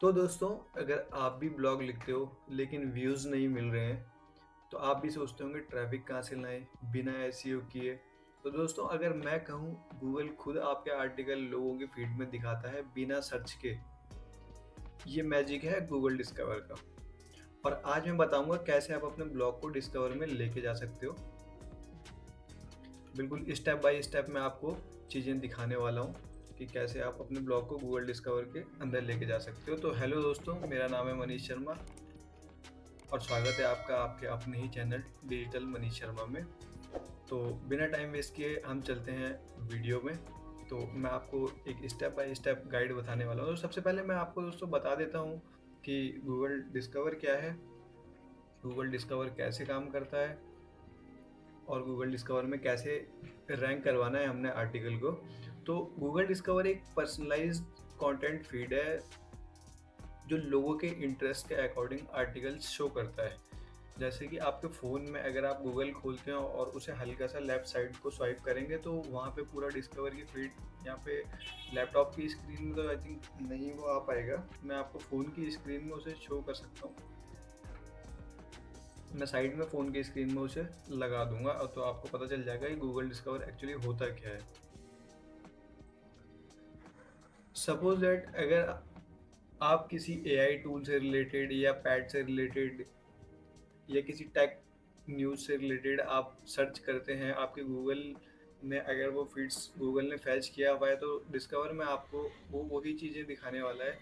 तो दोस्तों, अगर आप भी ब्लॉग लिखते हो लेकिन व्यूज़ नहीं मिल रहे हैं, तो आप भी सोचते होंगे ट्रैफ़िक कहाँ से लाएँ बिना एसईओ किए। तो दोस्तों, अगर मैं कहूँ, गूगल खुद आपके आर्टिकल लोगों की फीड में दिखाता है बिना सर्च के। ये मैजिक है गूगल डिस्कवर का। और आज मैं बताऊँगा कैसे आप अपने ब्लॉग को डिस्कवर में लेके जा सकते हो। बिल्कुल स्टेप बाय स्टेप मैं आपको चीज़ें दिखाने वाला हूँ कि कैसे आप अपने ब्लॉग को गूगल डिस्कवर के अंदर लेके जा सकते हो। तो हेलो दोस्तों, मेरा नाम है मनीष शर्मा और स्वागत है आपका आपके अपने ही चैनल डिजिटल मनीष शर्मा में। तो बिना टाइम वेस्ट किए हम चलते हैं वीडियो में। तो मैं आपको एक स्टेप बाय स्टेप गाइड बताने वाला हूँ। तो सबसे पहले मैं आपको दोस्तों बता देता हूँ कि गूगल डिस्कवर क्या है, गूगल डिस्कवर कैसे काम करता है और गूगल डिस्कवर में कैसे रैंक करवाना है हमने आर्टिकल को। तो गूगल डिस्कवर एक पर्सनलाइज्ड कंटेंट फीड है जो लोगों के इंटरेस्ट के अकॉर्डिंग आर्टिकल्स शो करता है। जैसे कि आपके फ़ोन में अगर आप गूगल खोलते हो और उसे हल्का सा लेफ़्ट साइड को स्वाइप करेंगे तो वहाँ पे पूरा डिस्कवर की फ़ीड यहाँ पे लैपटॉप की स्क्रीन में तो आई थिंक नहीं वो आ पाएगा। मैं आपको फ़ोन की स्क्रीन में उसे शो कर सकता हूँ। मैं साइड में फ़ोन की स्क्रीन में उसे लगा दूँगा और तो आपको पता चल जाएगा कि गूगल डिस्कवर एक्चुअली होता क्या है। सपोज़ दैट अगर आप किसी एआई टूल से रिलेटेड या पैड से रिलेटेड या किसी टेक न्यूज़ से रिलेटेड आप सर्च करते हैं, आपके गूगल में अगर वो फ़ीड्स गूगल ने फ़ेच किया हुआ है, तो डिस्कवर में आपको वो वही चीज़ें दिखाने वाला है,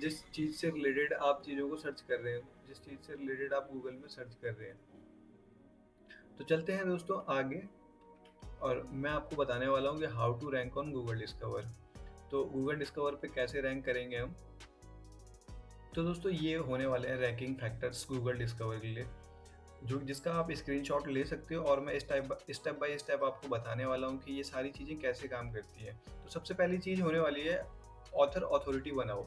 जिस चीज़ से रिलेटेड आप चीज़ों को सर्च कर रहे हैं, जिस चीज़ से रिलेटेड आप गूगल में सर्च कर रहे हैं। तो चलते हैं दोस्तों आगे और मैं आपको बताने वाला हूँ कि how to rank on Google Discover. तो गूगल डिस्कवर पे कैसे रैंक करेंगे हम? तो दोस्तों, ये होने वाले हैं रैंकिंग फैक्टर्स गूगल डिस्कवर के लिए। जो जिसका आप स्क्रीनशॉट ले सकते हो और मैं स्टेप बाय स्टेप आपको बताने वाला हूँ कि ये सारी चीज़ें कैसे काम करती हैं। तो सबसे पहली चीज़ होने वाली है ऑथर अथॉरिटी बनाओ।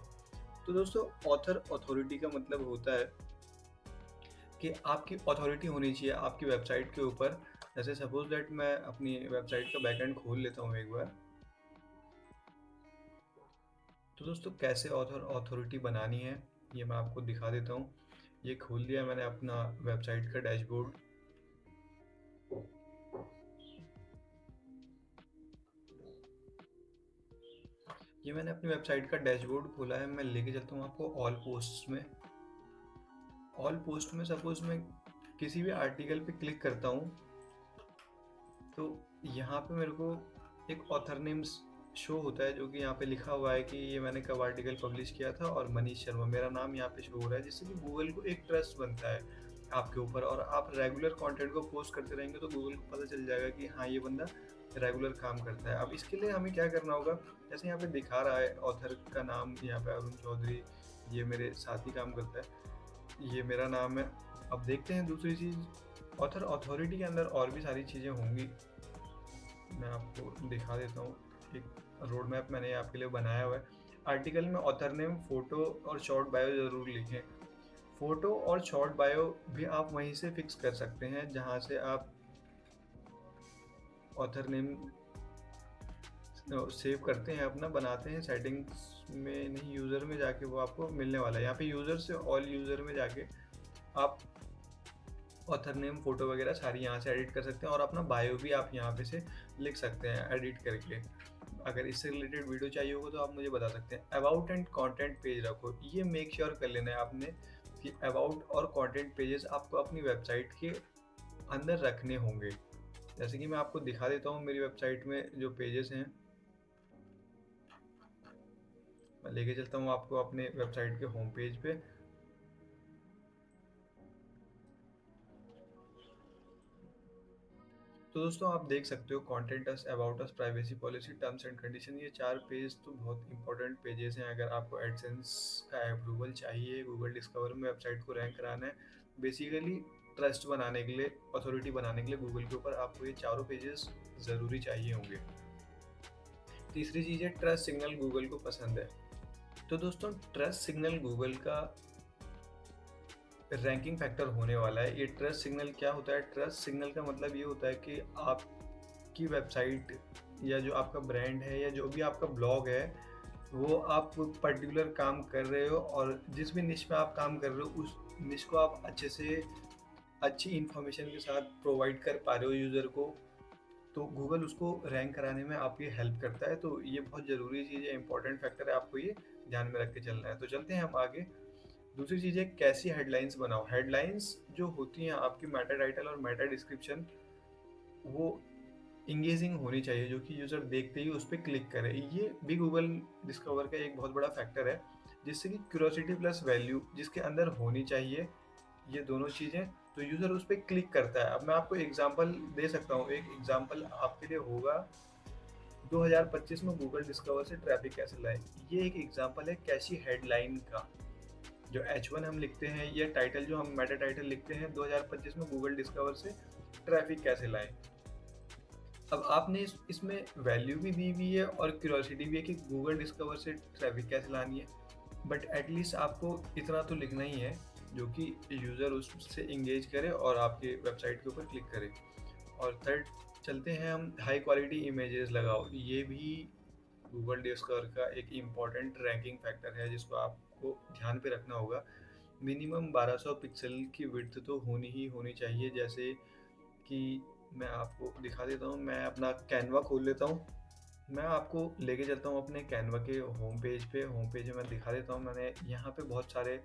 तो दोस्तों, ऑथर अथॉरिटी का मतलब होता है कि आपकी अथॉरिटी होनी चाहिए आपकी वेबसाइट के ऊपर। जैसे सपोज़ दैट मैं अपनी वेबसाइट का बैकएंड खोल लेता हूँ एक बार। तो दोस्तों, कैसे ऑथर अथॉरिटी बनानी है ये मैं आपको दिखा देता हूँ। ये खोल लिया मैंने अपना वेबसाइट का डैशबोर्ड। ये मैंने अपनी वेबसाइट का डैशबोर्ड खोला है। मैं लेके चलता हूँ आपको ऑल पोस्ट्स में। ऑल पोस्ट में सपोज़ मैं किसी भी आर्टिकल पे क्लिक करता हूँ, तो यहाँ पे मेरे को एक ऑथर नेम शो होता है, जो कि यहाँ पे लिखा हुआ है कि ये मैंने कब आर्टिकल पब्लिश किया था और मनीष शर्मा मेरा नाम यहाँ पे शो हो रहा है, जिससे कि गूगल को एक ट्रस्ट बनता है आपके ऊपर। और आप रेगुलर कंटेंट को पोस्ट करते रहेंगे तो गूगल को पता चल जाएगा कि हाँ, ये बंदा रेगुलर काम करता है। अब इसके लिए हमें क्या करना होगा, जैसे यहाँ पे दिखा रहा है ऑथर का नाम यहाँ पे अरुण चौधरी, ये मेरे साथ ही काम करता है, ये मेरा नाम है। अब देखते हैं दूसरी चीज़, ऑथर अथॉरिटी के अंदर और भी सारी चीज़ें होंगी। मैं आपको दिखा देता हूँ। एक रोड मैप मैंने आपके लिए बनाया हुआ है। आर्टिकल में ऑथर नेम, फ़ोटो और शॉर्ट बायो ज़रूर लिखें। फ़ोटो और शॉर्ट बायो भी आप वहीं से फिक्स कर सकते हैं, जहाँ से आप ऑथर नेम सेव करते हैं, अपना बनाते हैं। सेटिंग्स में नहीं, यूज़र में जाके वो आपको मिलने वाला है। यहाँ पे यूज़र से ऑल यूज़र में जाके आप ऑथर नेम, फ़ोटो वगैरह सारी यहाँ से एडिट कर सकते हैं और अपना बायो भी आप यहाँ पे से लिख सकते हैं एडिट करके। अगर इससे रिलेटेड वीडियो चाहिए होगा तो आप मुझे बता सकते हैं। अबाउट एंड कंटेंट पेज रखो, ये मेक श्योर कर लेना है आपने कि अबाउट और कंटेंट पेजेस आपको अपनी वेबसाइट के अंदर रखने होंगे। जैसे कि मैं आपको दिखा देता हूँ मेरी वेबसाइट में जो पेजेस हैं। मैं लेके चलता हूँ आपको अपने वेबसाइट के होम पेज पे। तो दोस्तों, आप देख सकते हो content us, about us, privacy policy, terms and condition. ये 4 पेज तो बहुत इंपॉर्टेंट पेजेस हैं अगर आपको एडसेंस का अप्रूवल चाहिए, गूगल डिस्कवर में वेबसाइट को रैंक कराना है। बेसिकली ट्रस्ट बनाने के लिए, अथॉरिटी बनाने के लिए गूगल के ऊपर आपको ये चारों पेजेस ज़रूरी चाहिए होंगे। तीसरी चीज़ है ट्रस्ट सिग्नल गूगल को पसंद है। तो दोस्तों, ट्रस्ट सिग्नल गूगल का रैंकिंग फैक्टर होने वाला है। ये ट्रस्ट सिग्नल क्या होता है? ट्रस्ट सिग्नल का मतलब ये होता है कि आपकी वेबसाइट या जो आपका ब्रांड है या जो भी आपका ब्लॉग है, वो आप पर्टिकुलर काम कर रहे हो और जिस भी निश में आप काम कर रहे हो उस निश को आप अच्छे से अच्छी इन्फॉर्मेशन के साथ प्रोवाइड कर पा रहे हो यूज़र को, तो गूगल उसको रैंक कराने में आपकी हेल्प करता है। तो ये बहुत ज़रूरी चीज़ है, इंपॉर्टेंट फैक्टर है, आपको ये ध्यान में रख के चलना है। तो चलते हैं हम आगे। दूसरी चीज़ है कैसी हेडलाइंस बनाओ। हेडलाइंस जो होती हैं आपकी मेटा टाइटल और मेटा डिस्क्रिप्शन, वो इंगेजिंग होनी चाहिए, जो कि यूज़र देखते ही उस पर क्लिक करे। ये भी गूगल डिस्कवर का एक बहुत बड़ा फैक्टर है, जिससे कि क्यूरोसिटी प्लस वैल्यू जिसके अंदर होनी चाहिए, ये दोनों चीज़ें, तो यूज़र उस पर क्लिक करता है। अब मैं आपको एग्जांपल दे सकता हूँ। एक एग्जांपल आपके लिए होगा 2025 में गूगल डिस्कवर से ट्रैफिक कैसे लाए। ये एक एग्जांपल है कैसी हेडलाइन का। जो H1 हम लिखते हैं या टाइटल जो हम मेटा टाइटल लिखते हैं 2025 में गूगल डिस्कवर से ट्रैफिक कैसे लाएं। अब आपने इसमें वैल्यू भी दी हुई है और क्यूरियोसिटी भी है कि गूगल डिस्कवर से ट्रैफिक कैसे लानी है, बट एटलीस्ट आपको इतना तो लिखना ही है जो कि यूज़र उससे इंगेज करे और आपके वेबसाइट के ऊपर क्लिक करे। और थर्ड चलते हैं हम, हाई क्वालिटी इमेजेस लगाओ। ये भी गूगल डिस्कवर का एक इम्पॉर्टेंट रैंकिंग फैक्टर है जिसको आपको ध्यान पे रखना होगा। मिनिमम 1200 पिक्सल की विड्थ तो होनी ही होनी चाहिए। जैसे कि मैं आपको दिखा देता हूँ, मैं अपना कैनवा खोल लेता हूँ, मैं आपको लेके चलता हूँ अपने कैनवा के होम पेज पे। होम पेज में मैं दिखा देता हूँ, मैंने यहाँ पे बहुत सारे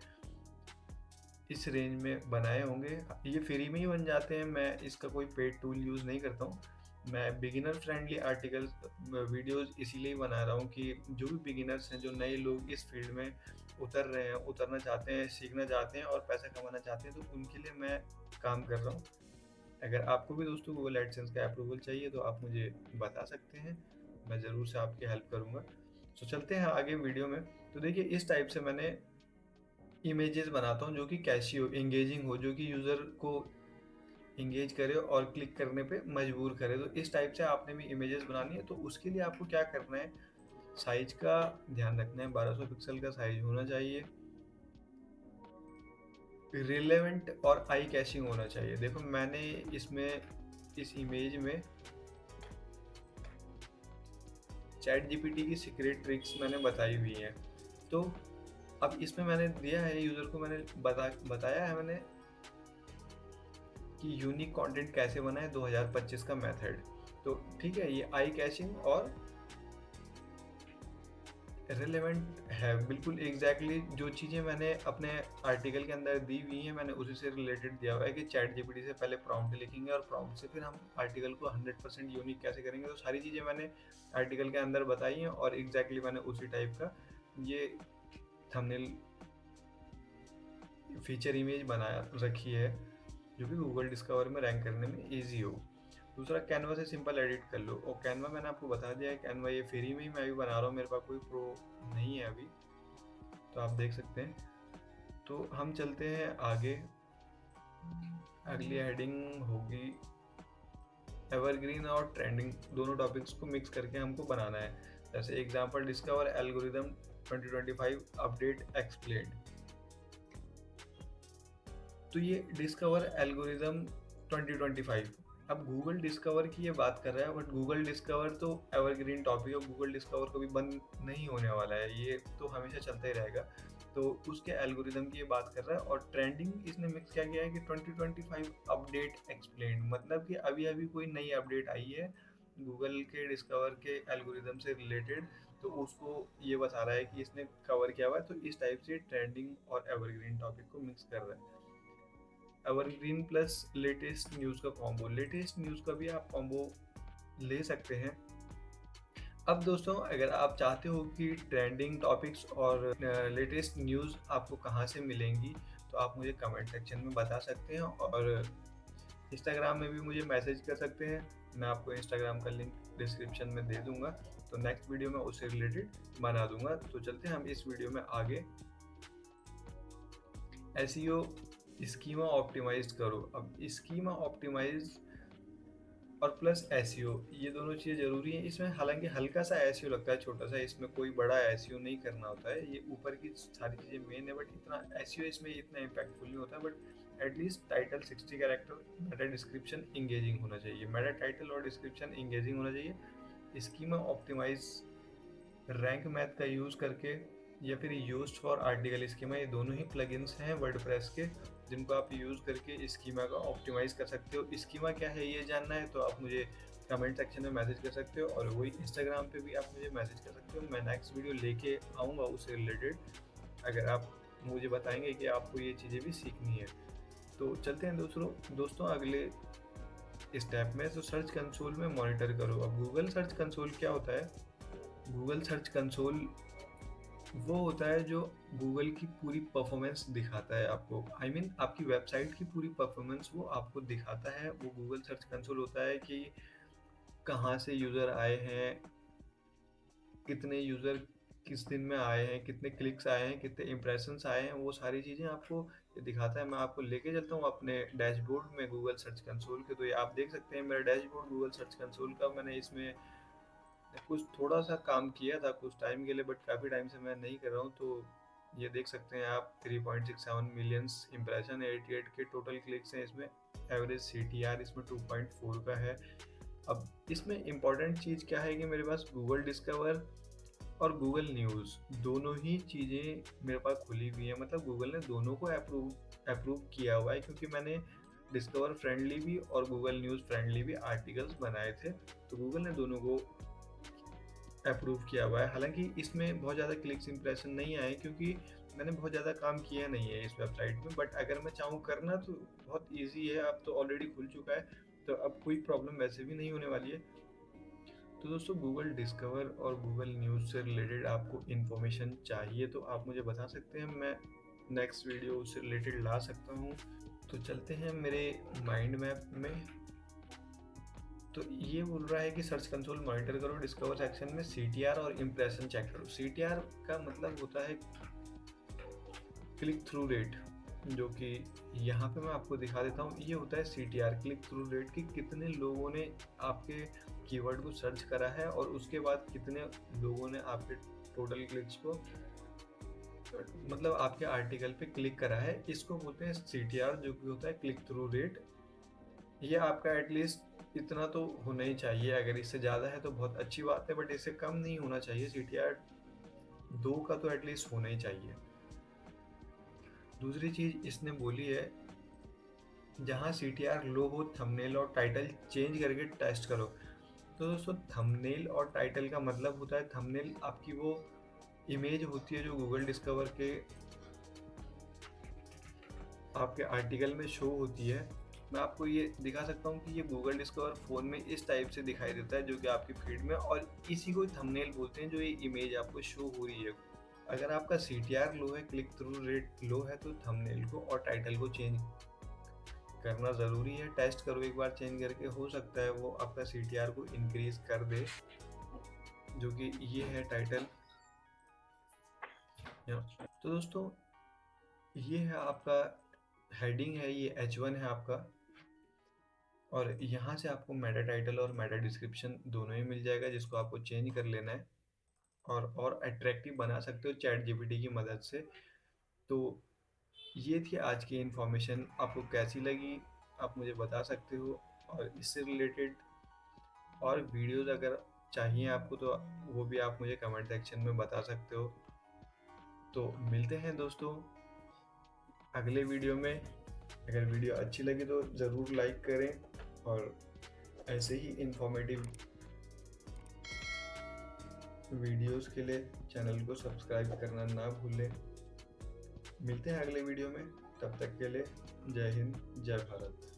इस रेंज में बनाए होंगे। ये फ्री में ही बन जाते हैं, मैं इसका कोई पेड टूल यूज़ नहीं करता हूँ। मैं बिगिनर फ्रेंडली आर्टिकल्स वीडियोस इसीलिए बना रहा हूँ कि जो भी बिगिनर्स हैं, जो नए लोग इस फील्ड में उतर रहे हैं, उतरना चाहते हैं, सीखना चाहते हैं और पैसा कमाना चाहते हैं, तो उनके लिए मैं काम कर रहा हूँ। अगर आपको भी दोस्तों गूगल एडसेंस का अप्रूवल चाहिए तो आप मुझे बता सकते हैं, मैं ज़रूर से आपकी हेल्प करूँगा। तो चलते हैं आगे वीडियो में। तो देखिए इस टाइप से मैंने इमेजेस बनाता हूँ जो कि कैची हो, एंगेजिंग हो, जो कि यूज़र को एंगेज करे और क्लिक करने पे मजबूर करे। तो इस टाइप से आपने भी इमेजेस बनानी है। तो उसके लिए आपको क्या करना है, साइज का ध्यान रखना है, 1200 पिक्सल का साइज होना चाहिए, रिलेवेंट और आई कैचिंग होना चाहिए। देखो मैंने इसमें इस इमेज में चैट जीपीटी की सीक्रेट ट्रिक्स मैंने बताई हुई हैं। तो अब इसमें मैंने दिया है यूज़र को, मैंने बताया है मैंने कि यूनिक कंटेंट कैसे बनाए 2025 का मेथड। तो ठीक है, ये आई कैचिंग और रिलेवेंट है, बिल्कुल एग्जैक्टली जो चीज़ें मैंने अपने आर्टिकल के अंदर दी हुई हैं मैंने उसी से रिलेटेड दिया हुआ है कि चैट जीपीटी से पहले प्रॉम्प्ट लिखेंगे और प्रॉम्प्ट से फिर हम आर्टिकल को 100% यूनिक कैसे करेंगे। तो सारी चीज़ें मैंने आर्टिकल के अंदर बताई हैं और एग्जैक्टली मैंने उसी टाइप का ये थंबनेल फीचर इमेज बना रखी है जो कि गूगल डिस्कवर में रैंक करने में ईजी हो। दूसरा, कैनवा से सिंपल एडिट कर लो। और कैनवा मैंने आपको बता दिया है, कैनवा ये फ्री में ही मैं अभी बना रहा हूँ, मेरे पास कोई प्रो नहीं है अभी, तो आप देख सकते हैं। तो हम चलते हैं आगे। अगली हेडिंग होगी एवरग्रीन और ट्रेंडिंग, दोनों टॉपिक्स को मिक्स करके हमको बनाना है। जैसे example, discover algorithm 2025 update explained. तो ये डिस्कवर एल्गोरिदम 2025, अब गूगल डिस्कवर की ये बात कर रहा है, बट गूगल डिस्कवर तो एवरग्रीन टॉपिक है, गूगल डिस्कवर कभी बंद नहीं होने वाला है, ये तो हमेशा चलता ही रहेगा। तो उसके एल्गोरिदम की ये बात कर रहा है। और ट्रेंडिंग इसने मिक्स क्या किया है कि 2025 अपडेट एक्सप्लेन्ड, मतलब कि अभी अभी कोई नई अपडेट आई है गूगल के डिस्कवर के एल्गोरिदम से रिलेटेड, तो उसको ये बता रहा है कि इसने कवर किया हुआ है। तो इस टाइप से ट्रेंडिंग और एवरग्रीन टॉपिक को मिक्स कर रहा है। एवरग्रीन प्लस लेटेस्ट न्यूज़ का कॉम्बो, लेटेस्ट न्यूज़ का भी आप कॉम्बो ले सकते हैं। अब दोस्तों अगर आप चाहते हो कि ट्रेंडिंग टॉपिक्स और लेटेस्ट न्यूज़ आपको कहाँ से मिलेंगी, तो आप मुझे कमेंट सेक्शन में बता सकते हैं और इंस्टाग्राम में भी मुझे मैसेज कर सकते हैं। मैं आपको इंस्टाग्राम का लिंक डिस्क्रिप्शन में दे दूंगा, तो नेक्स्ट वीडियो में उससे रिलेटेड बना दूंगा। तो चलते हैं हम इस वीडियो में आगे। एसईओ स्कीमा ऑप्टिमाइज करो। अब स्कीमा ऑप्टिमाइज और प्लस एसईओ, ये दोनों चीज़ें ज़रूरी हैं इसमें। हालांकि हल्का सा एसईओ लगता है, छोटा सा, इसमें कोई बड़ा एसईओ नहीं करना होता है, ये ऊपर की सारी चीज़ें मेन है, बट इतना एसईओ इसमें इतना इम्पैक्टफुल नहीं होता। But at least title 60 character, Meta description engaging होना चाहिए, मेटा टाइटल और डिस्क्रिप्शन इंगेजिंग होना चाहिए। स्कीमा ऑप्टिमाइज रैंक मैथ का यूज़ करके या फिर यूज्ड फॉर आर्टिकल स्कीमा, ये दोनों ही प्लगइन्स हैं वर्डप्रेस के जिनको आप यूज़ करके स्कीमा का ऑप्टिमाइज कर सकते हो। स्कीमा क्या है ये जानना है तो आप मुझे कमेंट सेक्शन में मैसेज कर सकते हो, और वही इंस्टाग्राम पे भी आप मुझे मैसेज कर सकते हो। मैं नेक्स्ट वीडियो लेके आऊँगा उससे रिलेटेड, अगर आप मुझे बताएंगे कि आपको ये चीज़ें भी सीखनी है। तो चलते हैं दोस्तों अगले स्टेप में। तो सर्च कंसोल में मॉनिटर करो। अब गूगल सर्च कंसोल क्या होता है? गूगल सर्च कंसोल वो होता है जो गूगल की पूरी परफॉर्मेंस दिखाता है आपको। आपकी वेबसाइट की पूरी परफॉर्मेंस वो आपको दिखाता है। वो गूगल सर्च कंसोल होता है कि कहाँ से यूज़र आए हैं, कितने यूज़र किस दिन में आए हैं, कितने क्लिक्स आए हैं, कितने इम्प्रेशंस आए हैं, वो सारी चीज़ें आपको ये दिखाता है। मैं आपको लेके चलता हूँ अपने डैशबोर्ड में गूगल सर्च कंसोल के। तो ये आप देख सकते हैं मेरा डैशबोर्ड गूगल सर्च कंसोल का। मैंने इसमें कुछ थोड़ा सा काम किया था कुछ टाइम के लिए, बट काफ़ी टाइम से मैं नहीं कर रहा हूँ। तो ये देख सकते हैं आप 3.67 मिलियंस इम्प्रेशन, 88 के टोटल क्लिक्स हैं इसमें। एवरेज CTR इसमें 2.4 का है। अब इसमें इम्पॉर्टेंट चीज़ क्या है कि मेरे पास गूगल डिस्कवर और गूगल न्यूज़ दोनों ही चीज़ें मेरे पास खुली हुई हैं। मतलब गूगल ने दोनों को अप्रूव किया हुआ है, क्योंकि मैंने डिस्कवर फ्रेंडली भी और गूगल न्यूज़ फ्रेंडली भी आर्टिकल्स बनाए थे। तो गूगल ने दोनों को अप्रूव किया हुआ है। हालांकि इसमें बहुत ज़्यादा क्लिक्स इंप्रेशन नहीं आए, क्योंकि मैंने बहुत ज़्यादा काम किया नहीं है इस वेबसाइट में। बट अगर मैं चाहूँ करना तो बहुत ईजी है, अब तो ऑलरेडी खुल चुका है, तो अब कोई प्रॉब्लम वैसे भी नहीं होने वाली है। तो दोस्तों गूगल डिस्कवर और गूगल न्यूज़ से रिलेटेड आपको इन्फॉर्मेशन चाहिए तो आप मुझे बता सकते हैं, मैं नेक्स्ट वीडियो उससे रिलेटेड ला सकता हूँ। तो चलते हैं मेरे माइंड मैप में। तो ये बोल रहा है कि सर्च कंसोल मॉनिटर करो, डिस्कवर सेक्शन में CTR और इम्प्रेशन चेक करो। CTR का मतलब होता है क्लिक थ्रू रेट, जो कि यहाँ पे मैं आपको दिखा देता हूँ। ये होता है CTR, क्लिक थ्रू रेट, कि कितने लोगों ने आपके कीवर्ड को सर्च करा है और उसके बाद कितने लोगों ने आपके टोटल क्लिक्स को, मतलब आपके आर्टिकल पे क्लिक करा है। इसको बोलते हैं CTR, जो कि होता है क्लिक थ्रू रेट। ये आपका एटलीस्ट इतना तो होना ही चाहिए। अगर इससे ज़्यादा है तो बहुत अच्छी बात है, बट इससे कम नहीं होना चाहिए। CTR 2 का तो एटलीस्ट होना ही चाहिए। दूसरी चीज़ इसने बोली है, जहाँ CTR लो हो थंबनेल और टाइटल चेंज करके टेस्ट करो। तो दोस्तों थंबनेल और टाइटल का मतलब होता है, थंबनेल आपकी वो इमेज होती है जो गूगल डिस्कवर के आपके आर्टिकल में शो होती है। मैं आपको ये दिखा सकता हूँ कि ये गूगल डिस्कवर फ़ोन में इस टाइप से दिखाई देता है, जो कि आपकी फीड में, और इसी को थंबनेल बोलते हैं, जो ये इमेज आपको शो हो रही है। अगर आपका CTR लो है, क्लिक थ्रू रेट लो है, तो थंबनेल को और टाइटल को चेंज करना ज़रूरी है। टेस्ट करो एक बार चेंज करके, हो सकता है वो आपका CTR को इंक्रीज कर दे, जो कि ये है टाइटल। तो दोस्तों ये है आपका हेडिंग है, ये H1 है आपका, और यहाँ से आपको मेटा टाइटल और मेटा डिस्क्रिप्शन दोनों ही मिल जाएगा, जिसको आपको चेंज कर लेना है और अट्रैक्टिव बना सकते हो चैट GPT की मदद से। तो ये थी आज की इन्फॉर्मेशन, आपको कैसी लगी आप मुझे बता सकते हो, और इससे रिलेटेड और वीडियोज़ अगर चाहिए आपको तो वो भी आप मुझे कमेंट सेक्शन में बता सकते हो। तो मिलते हैं दोस्तों अगले वीडियो में। अगर वीडियो अच्छी लगी तो ज़रूर लाइक करें, और ऐसे ही इंफॉर्मेटिव वीडियोस के लिए चैनल को सब्सक्राइब करना ना भूलें। मिलते हैं अगले वीडियो में, तब तक के लिए जय हिंद, जय भारत।